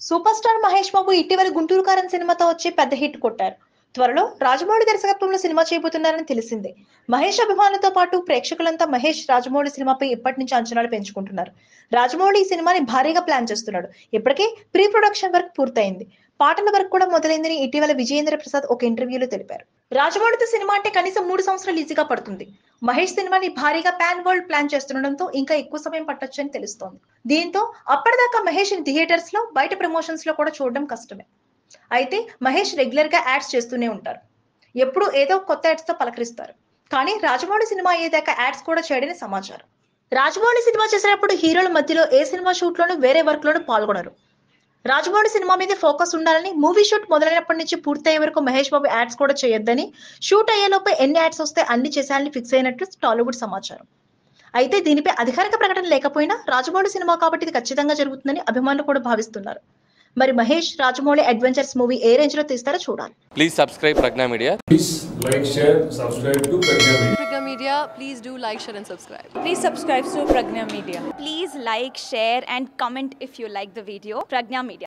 Super star Mahesh Babu ఇటీవల గుంటూరు కారం సినిమాతో వచ్చి పెద్ద హిట్ కొట్టారు. త్వరలో రాజమౌళి దర్శకత్వంలో సినిమా చేయబోతున్నారని తెలిసిందే. మహేష్ అభిమానులతో పాటు ప్రేక్షకులంతా మహేష్ రాజమౌళి సినిమాపై ఇప్పటి నుంచి అంచనాలు పెంచుకుంటున్నారు. రాజమౌళి ఈ సినిమాని భారీగా ప్లాన్ చేస్తున్నాడు. ఇప్పటికే ప్రీ ప్రొడక్షన్ వర్క్ పూర్తయింది. పాటల వర్క్ కూడా మొదలైందని ఇటీవల విజయేంద్ర ప్రసాద్ ఒక ఇంటర్వ్యూలో తెలిపారు. రాజమౌళితో సినిమా అంటే కనీసం 3 సంవత్సరాలు ఈజీగా పడుతుంది. మహేష్ సినిమాని భారీగా పాన్ వరల్డ్ ప్లాన్ చేస్తుండడంతో ఇంకా ఎక్కువ సమయం పట్టొచ్చని తెలుస్తోంది. దీంతో అప్పటిదాకా మహేష్ థియేటర్స్ లో బయట ప్రమోషన్స్ లో కూడా చూడడం కష్టమే. అయితే మహేష్ రెగ్యులర్ గా యాడ్స్ చేస్తూనే ఉంటారు. ఎప్పుడు ఏదో కొత్త యాడ్స్ తో పలకరిస్తారు. కానీ రాజమౌళి సినిమా అయ్యేదాకా యాడ్స్ కూడా చేయడని సమాచారం. రాజమౌళి సినిమా చేసేటప్పుడు హీరోల మధ్యలో ఏ సినిమా షూట్ లోను వేరే వర్క్ లోను పాల్గొనరు. రాజమౌళి సినిమా మీద ఫోకస్ ఉండాలని, మూవీ షూట్ మొదలైనప్పటి నుంచి పూర్తయ్యే వరకు మహేష్ బాబు యాడ్స్ కూడా చేయొద్దని, షూట్ అయ్యేలోపే ఎన్ని యాడ్స్ వస్తే అన్ని చేసేయాలని ఫిక్స్ అయినట్లు టాలీవుడ్ సమాచారం. అయితే దీనిపై అధికారిక ప్రకటన లేకపోయినా రాజమౌళి సినిమా కాబట్టి ఇది ఖచ్చితంగా జరుగుతుందని అభిమానులు కూడా భావిస్తున్నారు. మరి మహేష్ రాజమౌళి అడ్వెంచర్స్ మూవీ ఏ రేంజ్ లో తీస్తారో చూడాలి. Please subscribe Pragna Media. Please like, share, subscribe to Pragna Media. Pragna Media, please do like, share and subscribe. Please subscribe to Pragna Media. Please like, share and comment if you like the video. Pragna Media.